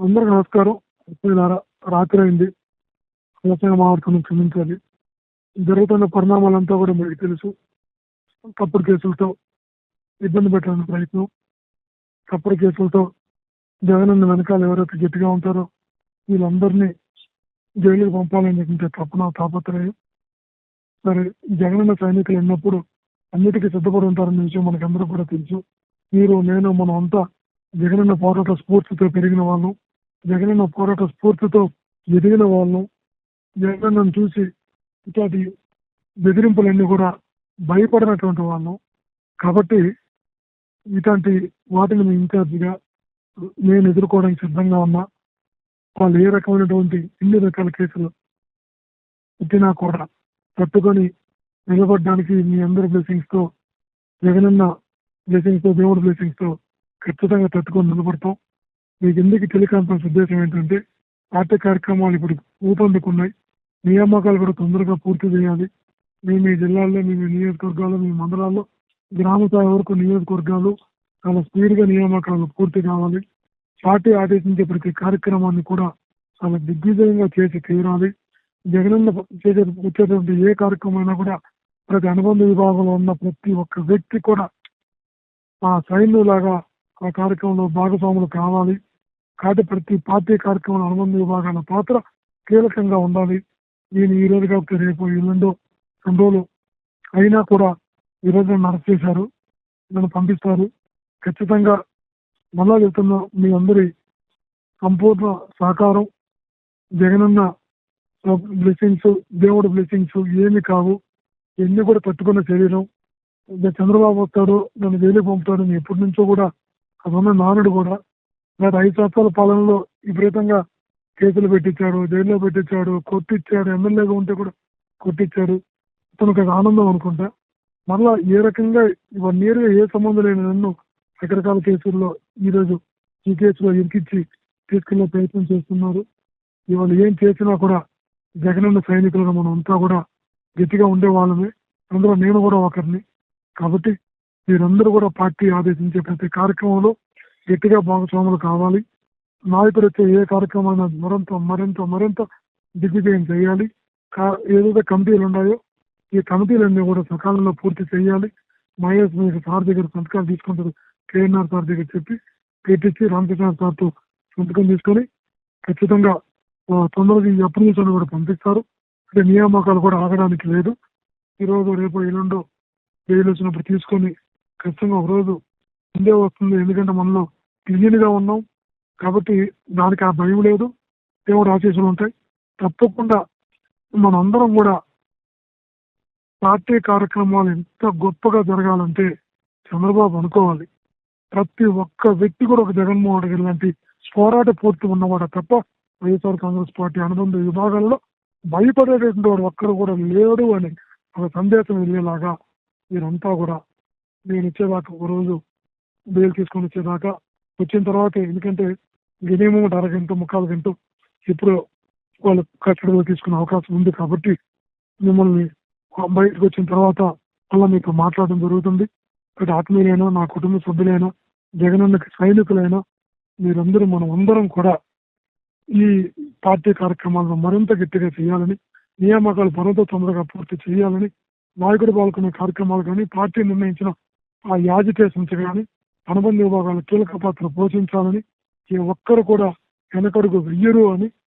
అందరికి నమస్కారం. ఇలా రాత్రి అయింది. ఆలస్యంగా మాట్లాడుతున్నాం, క్షమించాలి. జరుగుతున్న పరిణామాలంతా కూడా మీకు తెలుసు. తప్పుడు కేసులతో ఇబ్బంది పెట్టాలని ప్రయత్నం, తప్పుడు కేసులతో జగనన్న వెనకాల ఎవరైతే గట్టిగా ఉంటారో వీళ్ళందరినీ జైలుకి పంపాలనేటువంటి తపన తాపత్రయం. సరే, జగనన్న సైనికులు ఉన్నప్పుడు అన్నిటికీ సిద్ధపడి ఉంటారన్న విషయం మనకందరూ కూడా తెలుసు. మీరు, నేను, మనం అంతా జగనన్న పోరాట స్ఫూర్తితో పెరిగిన వాళ్ళం, జగనన్న పోరాట స్ఫూర్తితో ఎదిగిన వాళ్ళం. జగనన్నను చూసి ఇట్లాంటి బెదిరింపులన్నీ కూడా భయపడినటువంటి వాళ్ళం. కాబట్టి ఇట్లాంటి వాటిని మీ ఇన్ఛార్జిగా నేను ఎదుర్కోవడానికి సిద్ధంగా ఉన్నా. వాళ్ళు ఏ రకమైనటువంటి ఇన్ని రకాల కేసులు పుట్టినా కూడా తట్టుకొని నిలబడడానికి మీ అందరి బ్లెస్సింగ్స్తో, జగనన్న బ్లెస్సింగ్స్తో, దేవుడి బ్లెస్సింగ్స్తో ఖచ్చితంగా తట్టుకొని నిలబడతాం. మీకు ఎందుకు టెలికాన్ఫరెన్స్ ఉద్దేశం ఏంటంటే, పార్టీ కార్యక్రమాలు ఇప్పుడు ఊపందుకున్నాయి. నియామకాలు కూడా తొందరగా పూర్తి చేయాలి. మీ జిల్లాల్లో, మీ నియోజకవర్గాల్లో, మీ మండలాల్లో, గ్రామ స్థాయి వరకు నియోజకవర్గాలు చాలా స్పీడ్గా నియామకాలు పూర్తి కావాలి. పార్టీ ఆదేశించే ప్రతి కార్యక్రమాన్ని కూడా చాలా దిగ్విజయంగా చేసి తీరాలి. జగనన్న వచ్చేటువంటి ఏ కార్యక్రమం కూడా ప్రతి అనుబంధ విభాగంలో ఉన్న ప్రతి ఒక్క వ్యక్తి కూడా ఆ సైన్యులాగా ఆ కార్యక్రమంలో భాగస్వాములు కావాలి. కాబట్టి ప్రతి పార్టీ కార్యక్రమంలో అనుబంధ విభాగాల పాత్ర కీలకంగా ఉండాలి. నేను ఈ రోజు కాకపోతే రేపు, ఎల్లుండో, 2 రోజులు అయినా కూడా ఈరోజు నన్ను అరెస్ట్ చేశారు, నన్ను పంపిస్తారు. ఖచ్చితంగా మళ్ళా చెప్తున్నా, మీ అందరి సంపూర్ణ సహకారం, జగనన్న బ్లెస్సింగ్స్, దేవుడి బ్లెస్సింగ్స్ ఏమి కావు. ఎన్ని కూడా తట్టుకున్న శరీరం. చంద్రబాబు వస్తాడు, నన్ను జైలు పంపుతాడు, ఎప్పటి నుంచో కూడా అదన్న నానుడు కూడా. గత 5 సంవత్సరాల పాలనలో విపరీతంగా కేసులు పెట్టించాడు, జైల్లో పెట్టించాడు, కొట్టించాడు, ఎమ్మెల్యేగా ఉంటే కూడా కొట్టించాడు. తనకు ఆనందం అనుకుంటా. మళ్ళా ఏ రకంగా 1 year ఏ సంబంధం లేని నన్ను రకరకాల కేసుల్లో ఈరోజు ఈ కేసులో ఇరికిచ్చి తీసుకెళ్లే ప్రయత్నం చేస్తున్నారు. ఇవాళ ఏం చేసినా కూడా జగనన్న సైనికులుగా మనం అంతా కూడా గట్టిగా ఉండే వాళ్ళమే. అందులో నేను కూడా ఒకరిని. కాబట్టి మీరందరూ కూడా పార్టీ ఆదేశించే ప్రతి కార్యక్రమంలో గట్టిగా భాగస్వాములు కావాలి. నాయకుడు వచ్చే ఏ కార్యక్రమాన్ని మరింత మరింత మరింత దిగ్విజయం చేయాలి. ఏదైతే కమిటీలు ఉన్నాయో ఈ కమిటీలన్నీ కూడా సకాలంలో పూర్తి చేయాలి. మహేష్ మీకు సార్ దగ్గర సంతకాలు తీసుకుంటారు, కేఎన్ఆర్ సార్ దగ్గర చెప్పి పెట్టించి రామకృష్ణ సార్తో సంతకం తీసుకొని ఖచ్చితంగా తొందరగా ఈ అప్రూవల్స్ కూడా పంపిస్తారు. అంటే నియామకాలు కూడా ఆగడానికి లేదు. ఈరోజు, రేపు, ఎల్లుండో జైలు వచ్చినప్పుడు తీసుకొని ఖచ్చితంగా ఒకరోజు ముందే వస్తుంది. ఎందుకంటే మనలో క్లీన్గా ఉన్నాం కాబట్టి దానికి ఆ భయం లేదు. దేవుడు ఆశీస్సులు ఉంటాయి. తప్పకుండా మనందరం కూడా పార్టీ కార్యక్రమాలు ఎంత గొప్పగా జరగాలంటే చంద్రబాబు అనుకోవాలి. ప్రతి ఒక్క వ్యక్తి కూడా ఒక జగన్మోహన్ రెడ్డి లాంటి పోరాట పూర్తి ఉన్నవాడు తప్ప వైఎస్ఆర్ కాంగ్రెస్ పార్టీ అనుబంధ విభాగాల్లో భయపడేటటువంటి వాడు ఒక్కరు కూడా లేడు అని ఒక సందేశం వెళ్ళేలాగా మీరంతా కూడా నేను ఇచ్చేదాకా, ఒక రోజు బెయిల్ తీసుకొని వచ్చేదాకా, వచ్చిన తర్వాత, ఎందుకంటే మినిమం 1/2 గంట 3/4 గంట ఇప్పుడు వాళ్ళు కస్టడీలో తీసుకునే అవకాశం ఉంది. కాబట్టి మిమ్మల్ని బయటకు వచ్చిన తర్వాత మళ్ళీ మీతో మాట్లాడడం జరుగుతుంది. అటు ఆత్మీయులైనా, నా కుటుంబ సభ్యులైనా, జగనన్నకి సైనికులైనా మీరందరూ, మనం అందరం కూడా ఈ పార్టీ కార్యక్రమాలను మరింత గట్టిగా చేయాలని, నియామకాలు మరింత తొందరగా పూర్తి చేయాలని, నాయకుడు పాల్గొనే కార్యక్రమాలు కానీ, పార్టీ నిర్ణయించిన ఆ యాజిటేషన్స్ కానీ అనుబంధ విభాగాలు కీలక పాత్ర పోషించాలని, ఏ ఒక్కరు కూడా వెనకడుగు వెయ్యరు అని